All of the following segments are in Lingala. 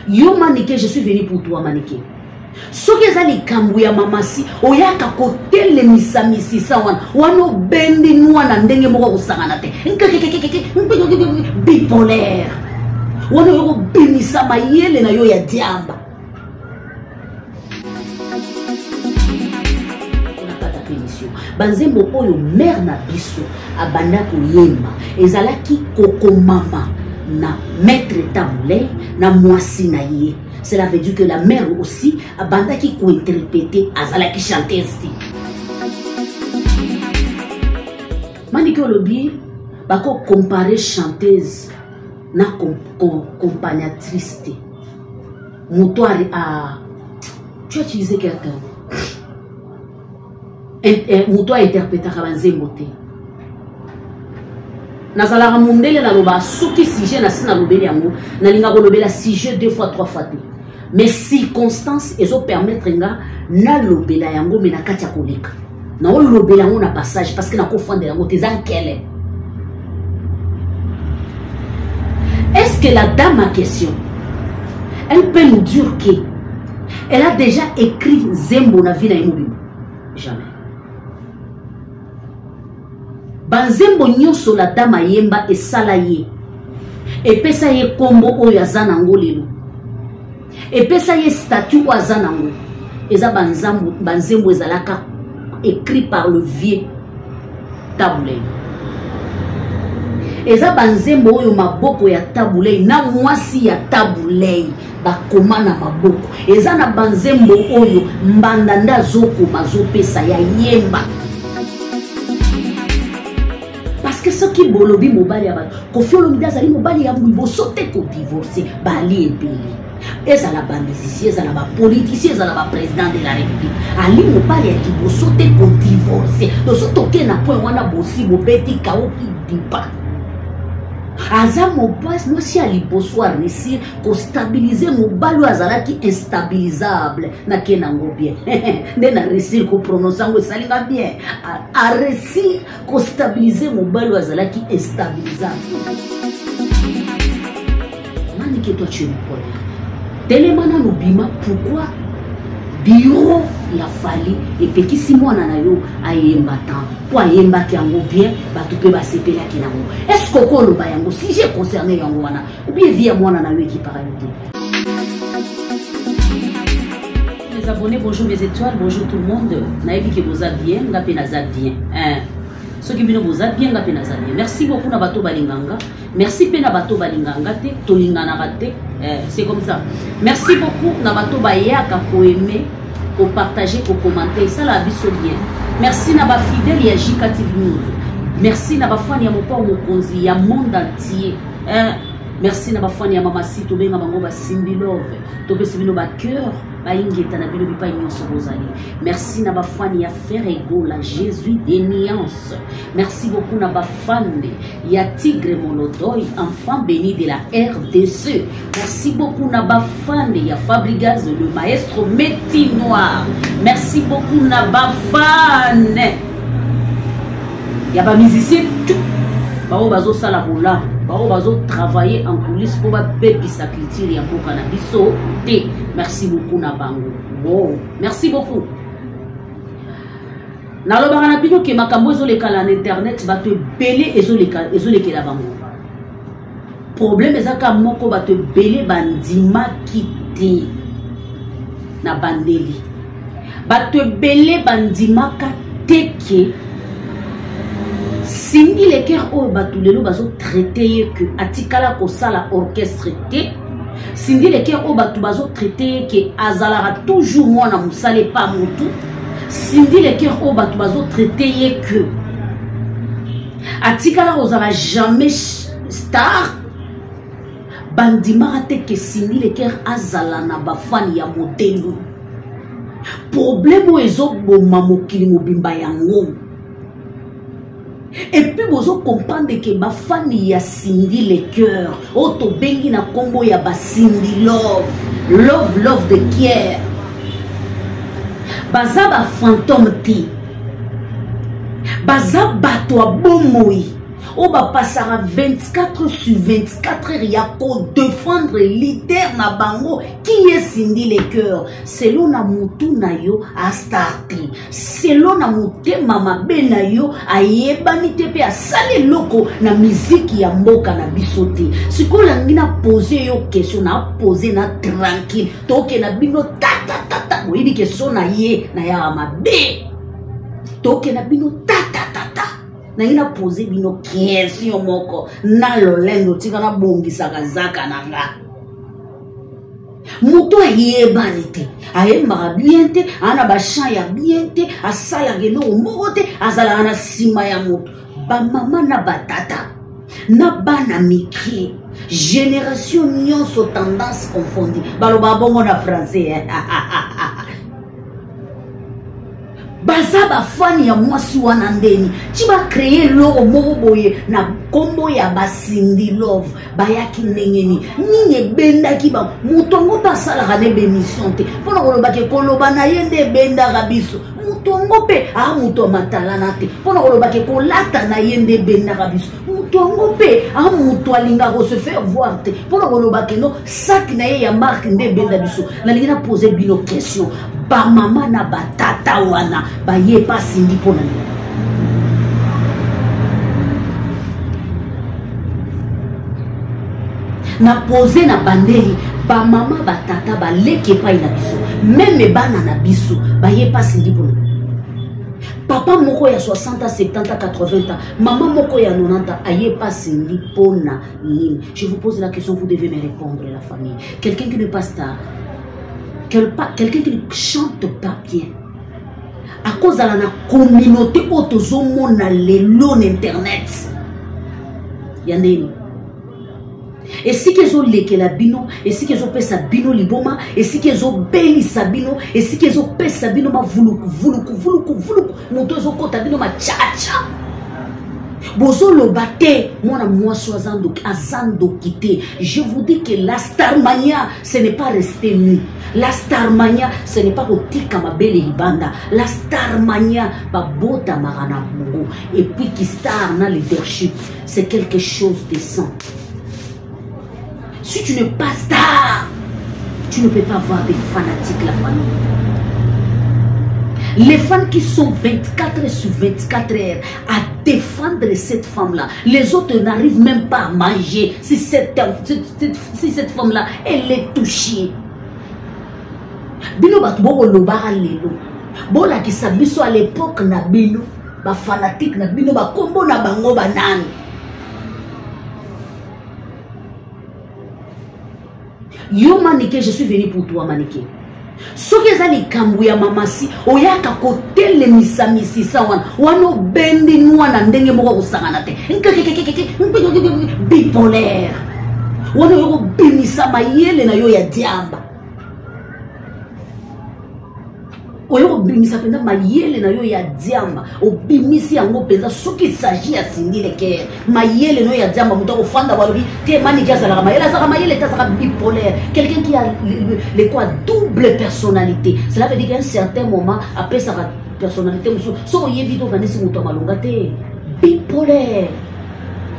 Yo Maniké, je suis venu pour toi Maniké. Ce qui est les Kambouya Mamasi, Oyaka côté les Missamisi Sawan, Wano Bendi Nouana Ndenge Moro Sanganate, bipolaire. Wano Yoko Binisa Mayele na yo ya diamba. Banzembo oyo mère na biso abanda koyemba ezalaki koko mama na maître Taboulay na mwasi na ye. Cela veut dire que la mère aussi abanda ki ko interpréter azalaki chanteuse. Maniké olobi bako comparer chanteuse na accompagnatrice. Motoire à tu as utilisé quel terme? Muto interpréter Banzembo te. Nazala mundele na loba suki sujet na sina lobeli yango na linga ko lobela sujet 2 fois 3 fois te. Mais circonstances ezo permettre nga na lobela yango mais na kati ya koleka. Na o lobela yango na passage parce que na ko fondela yango te zankele. Est-ce que la dame en question elle peut nous dire que elle a déjà écrit Zembo na vie na Imobimba? Jamais. Banzembo nyonso la dame yemba et salaye. Et pesa ye kombo oyo azana ngolelo. Et pesa ye statut azana ngo. Eza banzembo ezalaka écrit par le vieux Taboulay. Eza banzembo oyo maboko ya Taboulay na mwasi ya Taboulay bakoma na maboko. Eza na banzembo oyo mbandanda zoko mazopesa ya yemba. Que ce qui bolobi mobali ya bato Koffi Olomide azali mobali ya mwibo sote ko divorcer bali ebele ezala ba musicien ezala ba politicien ezala ba président de la république ali mobali ya kiboso te ko divorcer donc so toke na point wana bosi bobeti kao ki dipa aza mobali mwasi ali boso a réussir ko stabiliser mobali azala ki instabilisable na kenango bien nde na réussir ko prononcer ngo salinga bien a réussir ko stabiliser mobali azala ki instabilisable. Maniké toi tu es bipolaire. Telemana lobima pourquoi bureau ya fali et petit si mwana na yo ayemba tant po ayemba ki yango bien bato pe basepela ki nango. Est-ce que ko loba yango si j'ai concerné yango wana ou bien via mwana na yo qui paralité. Les abonnés, bonjour mes étoiles, bonjour tout le monde. Naïvi que vous êtes bien, ngapé naza bien. Ceux qui vous êtes bien, ngapé naza bien. Merci beaucoup na bato balinganga. Merci pe na bato balinganga te tolingana rate. C'est comme ça. Merci beaucoup na bato bayaka ko aimer, ko partager, ko commenter, ça la biso bien. Merci na ba fidèle ya JK TV News. Merci na ba fan ya mopa mokonzi ya monde entier. Merci na ba fan ya mama si to benga bango ba simbi love. To be simbi no ba cœur. Merci na ba fan ya Ferrego la Jésus des nuances. Merci beaucoup na ba fan ya Tigre Molodoy, enfant béni de la RDC. Merci beaucoup na ba fan ya Fabrigaz le maestro Métis Noir. Merci beaucoup na ba fan ya ba musicien tout. Bao bazo sala bola. Bao bazo travailler en coulisses pour ba baby sa culture ya mboka na biso te. Merci beaucoup na bango. Wow, merci beaucoup. Na lo bana bino ke makambo ezoleka na internet ba te belé ezoleka la bango. Problème ezaka moko ba te belé bandima kité na bandeli. Ba te belé bandima ka teke. Singi les cœurs au batulelo bazo traité que atikala ko sala orchestre te. Singi les cœurs au batu bazo traité que azalara toujours moi na musale pas mutu. Singi les cœurs au batu bazo traité que atikala ozara jamais star. Bandima te que singi les cœurs azala na bafani ya modelo. Problème o ezo boma mokili mobimba yango. Et puis vous comprenez que ma famille y a Cindy les cœurs. Auto bengi na combo ya ba Cindy love. Love de Kier. Baza ba fantôme ti. Baza bato a bomoi. on va passer à 24 sur 24 heures, il y a qu'à défendre leader na bango qui est sindi les cœurs. Selon na mutu na yo a starté. Selon na mute mama be na yo a yebanite pe a sale loko na musique ya mboka na bisote. Si ko langi na poser yo question na poser na tranquille. Toke na bino ta. Oyebi question na ye na ya mabe. Toke na bino ta. Na ina pose bino question moko na lolendo tika na bongisa kazaka na nga. Muto ayebani te, ayembaka bien te, ana ba champ ya bien te, asala gelo moko te, azala na sima ya mutu. Ba mama na batata, na bana miki, génération nyonso tendance confondue. Baloba bongo na français. Baza ba fani ya mwasi wana ndeni chiba créer loro moko boye na kombo ya basindi love bayaki ndengeni ninge benda kiba mutongo basala ka ne bémission te pona koloba ke koloba na yende benda kabiso mutongo pe a muto matala na te pona koloba ke kolata na yende benda kabiso mutongo pe a muto alinga ko se faire voir te pona koloba ke no sak na ye ya marque nde benda biso na linga poser bino question ba mama na batata wana ba ye pas sindi pona na poser na bandeli ba mama batata ba leke pa ina biso même bana na biso ba ye pas sindi pona papa moko ya 60 70 80 ans maman moko ya 90 ans aye pas sindi pona nini. Je vous pose la question, vous devez me répondre, la famille. Quelqu'un qui ne passe tard, quelqu'un qui ne chante pas bien à cause de la communauté autozomon na lelo internet yandeni et si kezo leke la bino et si kezo pesa bino liboma et si kezo beli sabino et si kezo pesa bino ma vuluku moto zo kota bino ma chacha bozo lo bate mona mwasi azando quitté. Je vous dis que la Starmania ce n'est pas rester nu. La Starmania ce n'est pas kotika mabele libanda. La Starmania ba bota marana mungu et puis qui star na leadership c'est quelque chose de sain. Si tu n'es pas star, tu ne peux pas voir des fanatiques, la famille. Les femmes qui sont 24 sur 24 heures à défendre cette femme-là, les autres n'arrivent même pas à manger si cette femme-là, elle est touchée. Bino batboko lobara lelo. Bola ki sabiso à l'époque na bino, ba fanatique na bino ba kombo na bango banane. Yo Maniké, je suis venu pour toi Maniké. Soki ezali kambu ya mamasi oyaka kotele misamisi sawana wano bendi nwana ndenge moko kusangana te bipolaire wano yoko bimisa mayele na yo ya diamba oyoko bimisa penda mayele na yo ya diamba obimisi yango penda soki s'agit ya sindi le cœur mayele no ya diamba muto ko fanda walobi te Maniké azala mayele azala mayele ta bipolaire, quelqu'un qui a les quoi double personnalité. Cela veut dire qu'à un certain moment après sa personnalité so yebi to kanisi muto malonga te bipolaire.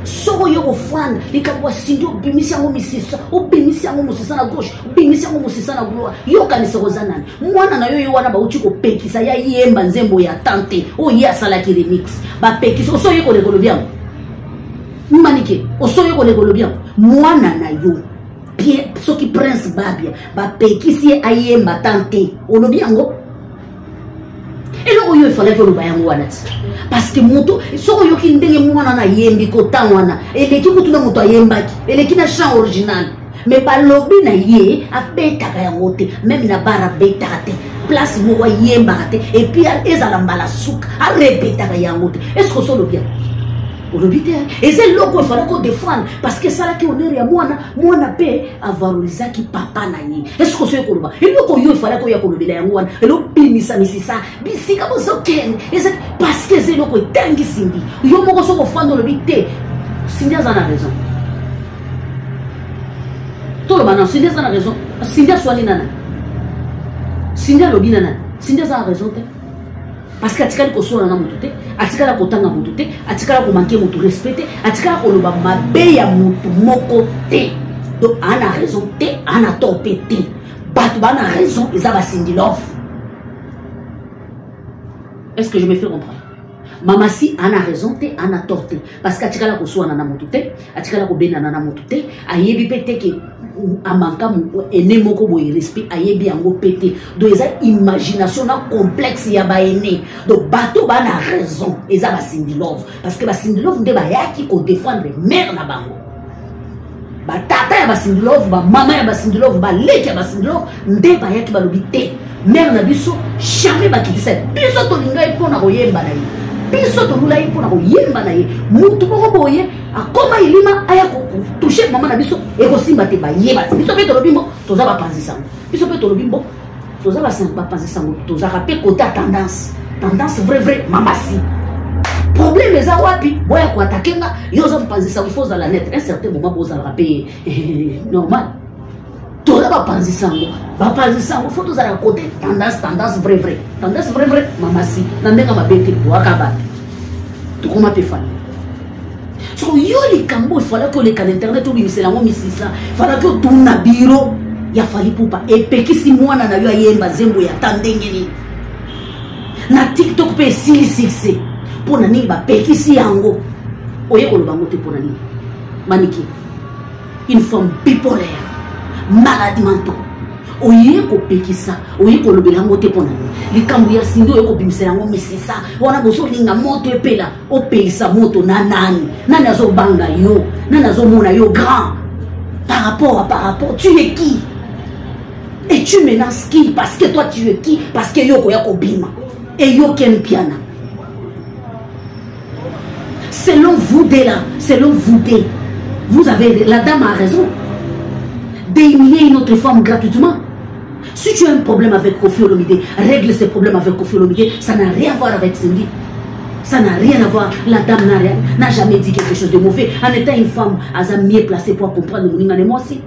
Soko yo ofanda likabwa sindi obimisi yango misisa obimisi yango musisa na gauche obimisi yango musisa na droite yo kanisa kozanana mwana na yo wana ba uti ko pekisa ya yemba nzembo ya tante o ya salaki remix ba pekisa oso yo ko lekolo bien Maniké oso yo ko lekolo bien mwana na yo bien soki prince babia ba pekisi ayemba tante olobi yango eloko yo ifala ko loba yango wana parce que moto soko yo ki ndenge mwana na yembi ko tangwana eleki mutu na moto ayembaki eleki na chant original mais ba lobi na ye abeta ka yango te même na bara beta te place mo yemba te et puis ezala mbala suka a répéta ka yango te est-ce que so lobi et c'est l'eau qu'il fallait qu'on défende parce que ça là qui honneur ya mwana pe avalorisé qui papa na ye est-ce que c'est quoi et l'eau qu'il fallait qu'on y a qu'on le ya mwana et l'eau bimisa misisa bisika bozoken et c'est parce que c'est l'eau que tangi sindi yo moko so ko fando le bité Sindia en a raison tout le monde Sindia en a raison Sindia soani nana Sindia lobi nana Sindia a raison parce que atikali kosola na mutu te, atikala kotanga mutu te, atikala komanke mutu respect te, atikala koloba mabe ya mutu moko te. Donc ana raison te, ana topé te. Batu bana raison, ils ont Cindy Love. Est-ce que je me fais comprendre? Maman si ana raison te, ana torte. Parce que atikala kosola na mutu te, atikala kobena na mutu te, ayebi pete ke amanka ene moko boye respect ayebi yango pété. Donc ils ont imagination na complexe ya ba ene. Donc bato ba na raison, ils ont Cindy Love parce que ba Cindy Love nde ba yaki ko défendre mère na bango. Ba tata ya ba Cindy Love, ba mama ya ba Cindy Love, ba leki ya ba Cindy Love nde ba yaki ba lobité. Mère na biso jamais ba kitisa. Biso to linga ipona koyemba na ye. Biso to lula ipona koyemba na ye. Mutu moko boye akoma ilima aya ko toucher maman na biso e ko simba te ba yeba. Biso pe to lobimbo toza ba panzisa. Biso pe to lobimbo toza ba panzisa. Toza rapé côté tendance. Tendance vrai mamasi. Problème eza wapi boya ko attaquer nga yo za panzisa il faut à la net un certain moment boza rapé normal. Toza ba panzisa ngo faut toza la côté tendance vrai tendance vrai mamasi na ndenga mabete boaka ba to koma pe fa. So yo les cambo il fallait que les can internet ou bimisela ngo misisa fallait que tout na bureau ya fali pupa et pekisi mwana na yo ayemba zembo ya tandengeni na TikTok pe succès pour nani ba pekisi yango oye ko lobango te pour nani maniki une femme bipolaire malade mental oye ko pekisa oye ko lobela yango te pour nani likambo ya Cindy oye ko bimisela yango misisa wana boso linga moto epela o peisa moto na nani azo banga yo nani azo mona yo grand par rapport tu es qui et tu menaces qui parce que toi tu es qui parce que yo ko ya ko bima et yo ken piana. Selon vous deux, vous avez, la dame a raison d'éliminer une autre femme gratuitement. Si tu as un problème avec Koffi Olomide, règle ces problèmes avec Koffi Olomide, ça n'a rien à voir avec Cindy. Ça n'a rien à voir. La dame n'a jamais dit quelque chose de mauvais. En étant une femme, elle a mieux placée pour comprendre le monde. Moi aussi.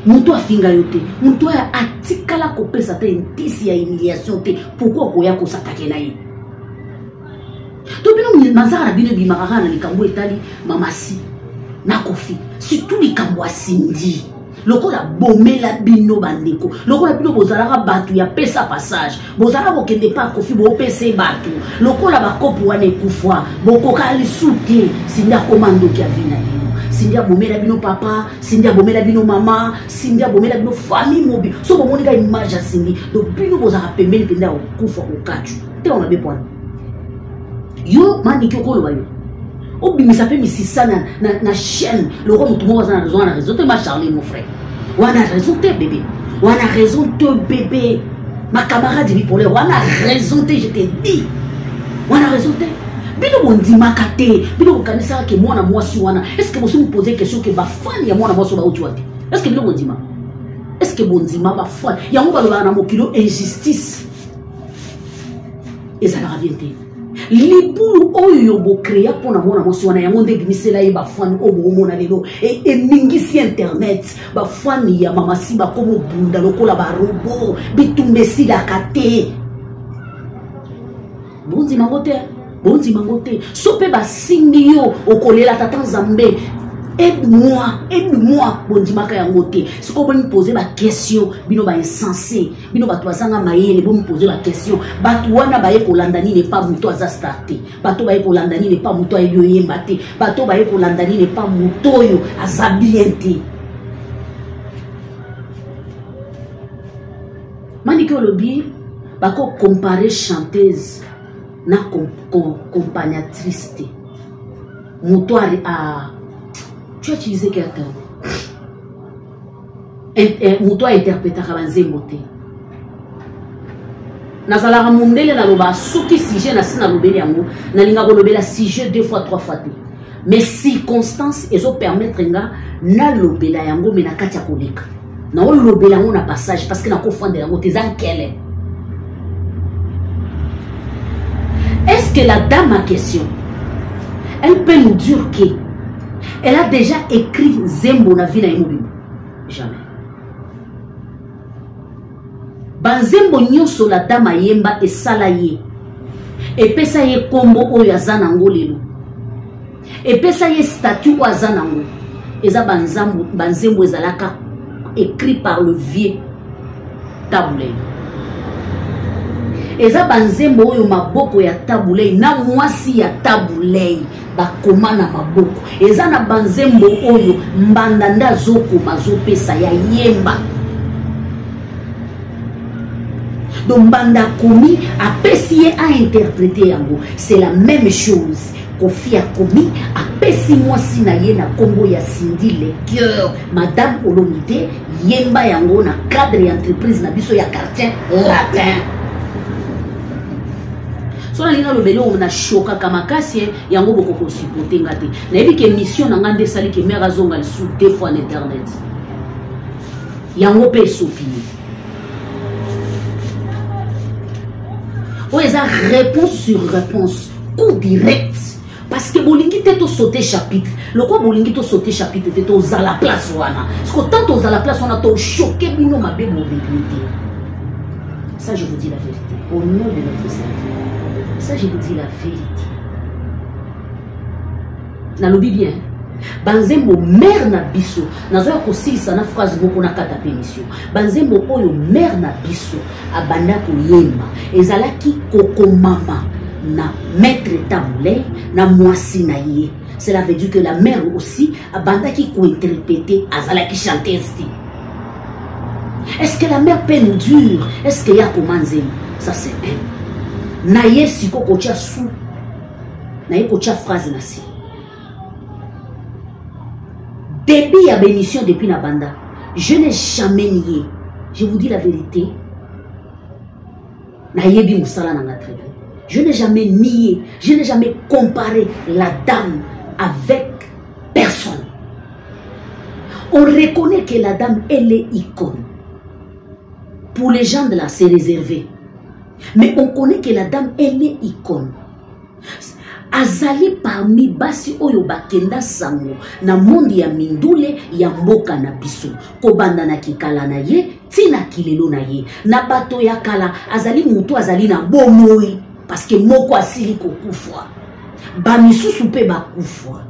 Mouto a fingayote. Mouto a atikala kopé sa te intisi ya humiliation te. Pourquoi koya ko s'attaquer na ye? Donc bino manzara bino bimarara na likambo etali mamasi na Koffi. Surtout likambo Cindy. Lokola bomela bino bandeko. Lokola bino bozalaka batu ya pesa passage. Bozala bokende pa Koffi bo pesa batu. Lokola bakopu wana ekufwa. Bokoka lisuti Cindy komando ki avina bino. Cindy bomela bino papa, Cindy bomela bino mama, Cindy bomela bino famille mobile. So bomoni ka image ya Cindy. Donc bino bozala pembeni penda okufa okachu. Te on a besoin. Yo mandi kyoko lo yo. Obimisa pe misisa na chaîne le roi mutumo na raison te ma Charlie mon frère. Wana raison te bébé. Wana raison te bébé. Ma camarade bipolaire wana raison te je te dis. Wana raison te. Bino bondima kate, bino kanisa ke mwana mwasi wana. Est-ce que vous me posez question que ba fan ya mwana mwasi ba utuate? Est-ce que bino bondima? Est-ce que bondima ba fan? Ya ngo ba na mokilo injustice. Et ça la bien te. Libulu oyo bo créa pona mona mwasi wana yango nde bimisela ye ba fan obo mona lelo et ningisi internet ba fan ya mama simba komo bunda lokola ba robot bitumbesi la kate bonzi mangote sope ba simio okolela tata Nzambe aide-moi bonzi maka yango te siko bo me poser ba question bino ba insensé bino ba twazanga mayele bo me poser ba question batu wana ba ye kolanda nini pas muto aza starté bato ba ye kolanda nini pas muto ayo yemba te bato ba ye kolanda nini pas muto yo aza bien te maniki olobi bako comparer chanteuse na accompagnatrice te muto a tu as utilisé quel terme? Mouto a interprété à Banzembo te. Nazala ramondele na loba soki sujet na sina lobeli yango na linga ko lobela sujet 2 fois 3 fois te. Mais circonstances ezo permettre nga na lobela yango me na kati ya koleka. Na o lobela yango na passage parce que na ko fondela yango tezan kele. Est-ce que la dame en question elle peut nous dire que elle a déjà écrit Zembo na vie na Imobimbo? Jamais. Banzembo nyonso la dame ayemba et salaye epesa ye kombo oyo aza nango lelo epesa ye statut oyo aza nango eza banzembo ezalaka écrit par le vieux Tabouley eza banzembo oyo maboko ya Tabouley na mwasi ya Tabouley bakoma na maboko eza na banzembo oyo mbanda nda zokoma zopesa ya yemba donc mbanda komi apesi ye a interpréter yango c'est la même chose Kofi akomi apesi mwasi na ye na kombo ya Cindy le cœur madame Olomide yemba yango na cadre ya entreprise na biso ya quartier latin so na lina lobelo on a choka kamakasi yango boko supporter ngate na yebi ke mission na ngande sali ke mère azonga le sous deux fois en internet yango pe sopi o eza réponse sur réponse coup direct parce que bolingi te to sauter chapitre le quoi bolingi to sauter chapitre te to za la place wana parce que tant to za la place wana to choquer bino mabe mobilité ça je vous dis la vérité au nom de notre Seigneur ça je vous dis la vérité na lobi bien banzembo mère na biso nazoya kosilisa na phrase moko na kata pémission banzembo oyo mère na biso abanda koyemba ezalaki kokomama na maître Tabouley na mwasi na ye cela veut dire que la mère aussi abandaki ko-interpréter azalaki chanteuse. Est-ce que la mère peine dure? Est-ce qu'il y a comment ça c'est un naye siko kocha sou naye kocha phrase nasi début ya bémission depuis na banda je n'ai jamais nié, je vous dis la vérité naye bi musala na très bien. Je n'ai jamais nié, je n'ai jamais comparé la dame avec personne. On reconnaît que la dame, elle est icône. Pour les gens de là, c'est réservé. Mais on connaît que la dame, elle est icône. Azali parmi basi oyo bakenda sango na mondi ya mindule ya mboka na biso kobanda na kikala na ye tina kilelo na ye na bato ya kala azali mutu azali na bomoi parce que moko asili kokufwa ba misusu pe bakufwa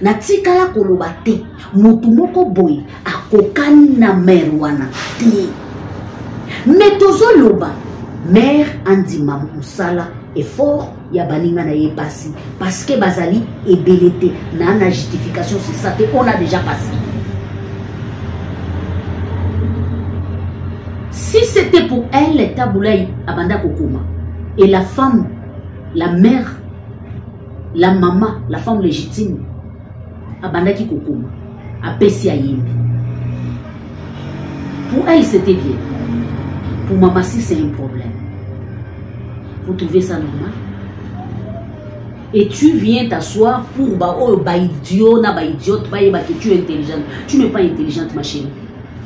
na tikala koloba te mutu moko boy akokani na mère wana te mais tozoloba mère andima musala effort ya baninga na ye pasi parce que bazali ebelete na na justification c'est ça que on a déjà passé. Si c'était pour elle Tabouley abanda kokoma et la femme, la mère, la maman, la femme légitime abanda ki kokoma apesi ayembi pour elle c'était bien, pour maman si c'est un problème. Vous trouvez ça normal? Et tu viens t'asseoir pour idiot, que tu es intelligente. Tu n'es pas intelligente, ma chérie.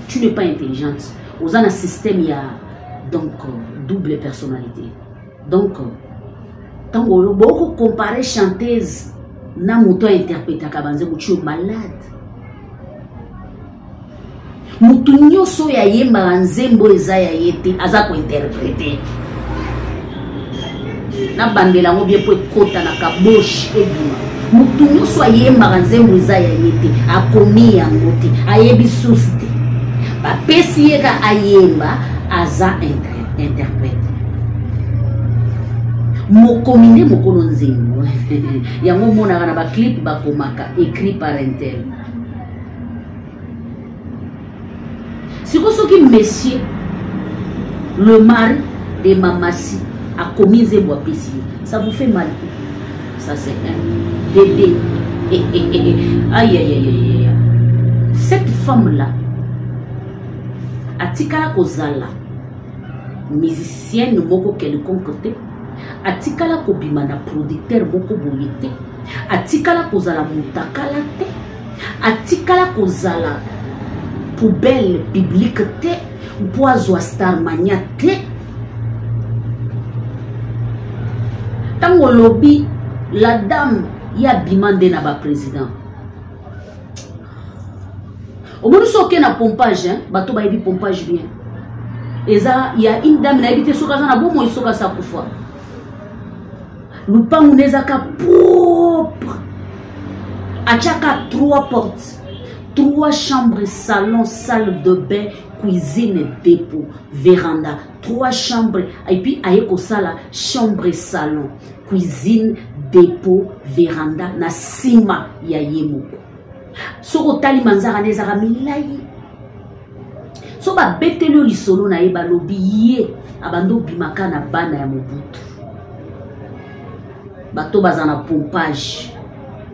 Tu n'es pas intelligente. Aux un système, il y a donc double personnalité. Donc, quand on compare chanteuse, na moto interprète à Kabanze, tu es malade. Mutu nyoso ya yemba nzembo eza ya yete aza ko interpréter. Na bandela ngo bien pour kota na kaboshi eduma mutu nyuso ayemba nzembo eza ya yete akomi yango te ayebi susi te bapesi ye ka ayemba aza interprète mokomi nde mokolo nzembo yango monaka na baclip bakomaka écrit par intel. Soki monsieur le mari de Mamassi a commis un bois pécier, ça vous fait mal. Ça c'est un bébé. Aïe aïe aïe aïe. Cette femme-là, Atikala Kozala, musicienne moko quelconque te, Atikala Kobimana producteur moko boyete, Atikala Kozala mutakala te, Atikala Kozala poubelle biblique te, poizo star mania te. Tango lobby, la dame y a demandé na ba président. Au moins soké na pompage, hein, bato ba yebi pompage bien. Et ça, il y a une dame na habité soka na bon moi soka sa kufa. lupangu nezaka propre achaka 3 portes, 3 chambres, salon, salle de bain, cuisine, dépôt, véranda, 3 chambres, et puis ayeko sala chambre, salon, cuisine, dépôt, véranda, na sima ya yemoko. Soko tali manzara nezara milai. So ba betelo lisolo na eba lobi ye abando bimaka na bana ya Mobutu. Bato bazana pompage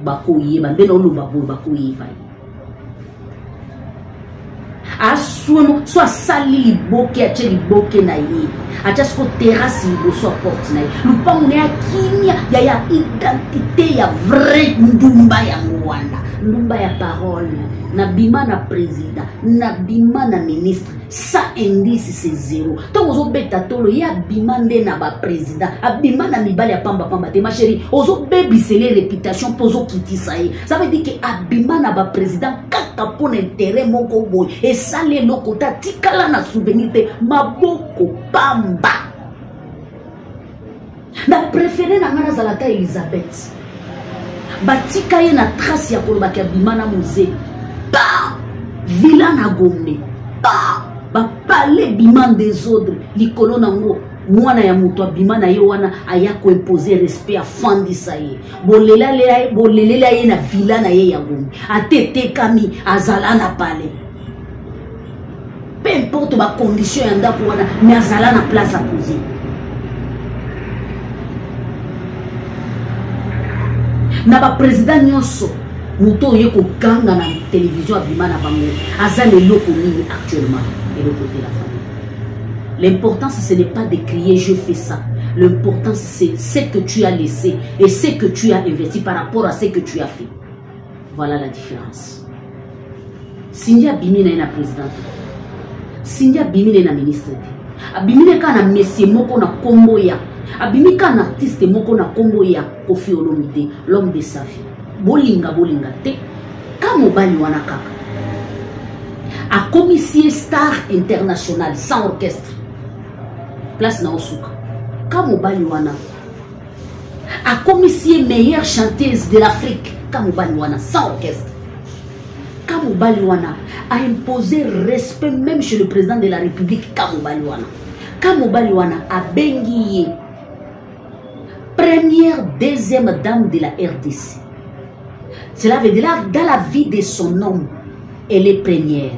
bako ye bande na oloba bo bako ye ba. Asuno so asali liboke ache liboke na ye. Acha sko terrasse liboso porte na ye. Lupangu na ya kimia ya identité ya vrai ndumba ya Rwanda. Ndumba ya parole. Na bima na président, na bima na ministre, ça indice c'est 0. Tant ozo beta tolo ya bima nde na ba président, abima na mibali ya pamba pamba te ma chérie, ozo bebisele réputation pozo kitisa ye. Ça veut dire que abima na ba président kaka pour intérêt moko boy et ça le lokota tikala na souvenir te maboko pamba. Na préféré na ngana zalata Elisabeth. Batika ye na trace ya koloba ka bima na musée. Ba villa na Gombe ba parler biman des autres likolo nango mwana ya muto bima na ye wana aya ko imposer respect a fandisa ye bolela ye na villa na ye ya Gombe atete kami azala na pale peu importe ba condition ya ndako wana mais azala na place à poser. Na ba président nyonso Mouto yeko ganga na télévision abima na bango azale loko nini actuellement et le côté de la famille. L'important ce n'est pas de crier je fais ça. L'important c'est ce que tu as laissé et ce que tu as investi par rapport à ce que tu as fait. Voilà la différence. Sindia bimine na président. Sindia bimine na ministre. Abimine kana monsieur moko na kombo ya. Abimika na artiste moko na kombo ya Koffi Olomide, l'homme de sa vie. Bolinga te kamo bali wana kaka a commissaire star international sans orchestre place na osuka kamo bali wana a commissaire meilleure chanteuse de l'Afrique kamo bali wana sans orchestre kamo bali wana a imposé respect même chez le président de la République kamo bali wana a bengi première deuxième dame de la RDC. Cela veut dire dans la vie de son homme, elle est première.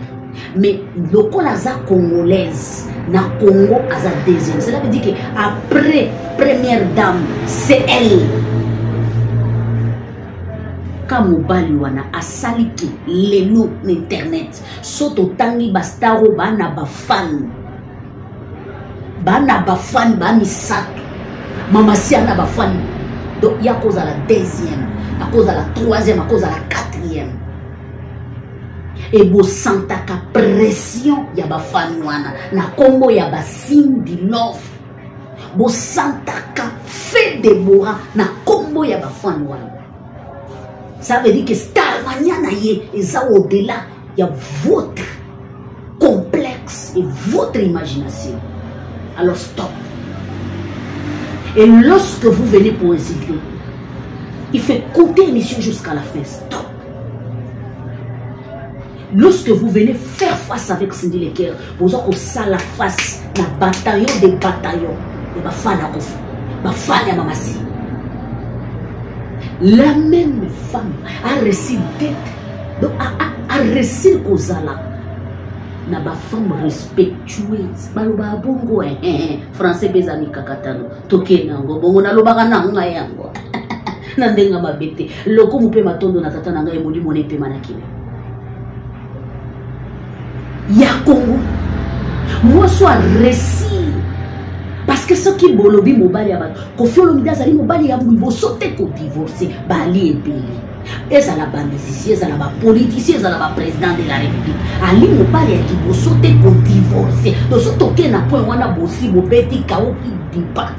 Mais le Kolaza congolaise, na Congo aza deuxième. Cela veut dire qu'après première dame, c'est elle. Kamobali wana asaliki lelo internet. Soto tangi bastaro bana bafan. Bana bafan bani sato. Mama siana bafan. Donc il y a cause à la deuxième, à cause à la troisième, à cause à la quatrième. Et bo santaka pression ya ba fanwana na Congo ya ba Cindy Love. Bo santaka fait Deborah na Congo ya ba fanwana. Ça veut dire que star mania na ye eza au-delà ya votre complexe et votre imagination. Alors stop. Et lorsque vous venez pour insulter, il fait compter l'émission jusqu'à la fin. Stop. Lorsque vous venez faire face avec Cindy Leker, vous avez ça la face, la bataillon des bataillons, et ma femme à Kofi, ma femme à Mamassi. La même femme a reçu d'être, donc a reçu Kozala. Na ba femme respectueuse baloba bongo français bezami kakatano toke nango bongo naloba kana nga yango na ndenga mabete loko mupe matondo na tata nanga emoli mone pe manakine ya Congo moi soit récit parce que ce qui bolobi mobali ya bato Koffi Olomide azali mobali ya mwibo sote ko divorcer bali ebeli ezala ba musicien ezala ba politicien ezala ba président de la République ali mobali ya kiboso te ko divorcer to so toke na point wana bosi bobeti kaoki dipa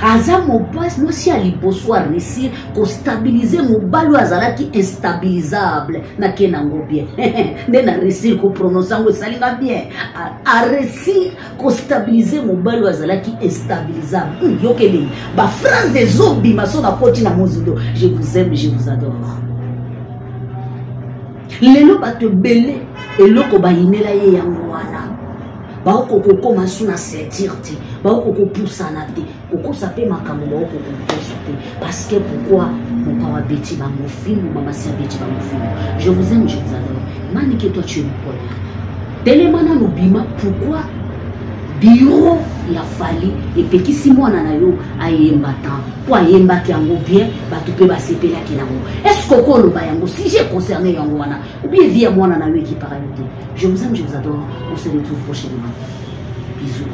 aza mobasi mwasi ya liboso a réussir kostabilize mobali azalaki instabilisable nake nango bien nde na réussir koprononce yango esalinga bien a réussir kostabilize mobali azalaki instabilisable yokeleli baphrase ezobima so nakoti na mozindo je vous aime, je vous adore. Lelo bato bele eloko bayinela ye yango wana baoko koma suna sentirte baoko pusana te koko sape makambo baoko koposa te parce que pourquoi mon papa beti ba mon film maman si beti ba mon film je vous aime, je vous adore. Mani que toi tu es bipolaire telemana lobima pourquoi bureau ya fali epekisi mwana na yo ayemba tan po ayemba ki yango bien bato pe basepela ki nango est-ce que koko loba yango si j'ai concerné yango wana ou bien vie mwana na yo qui parle. Je vous aime, je vous adore. On se retrouve prochainement. Bisous.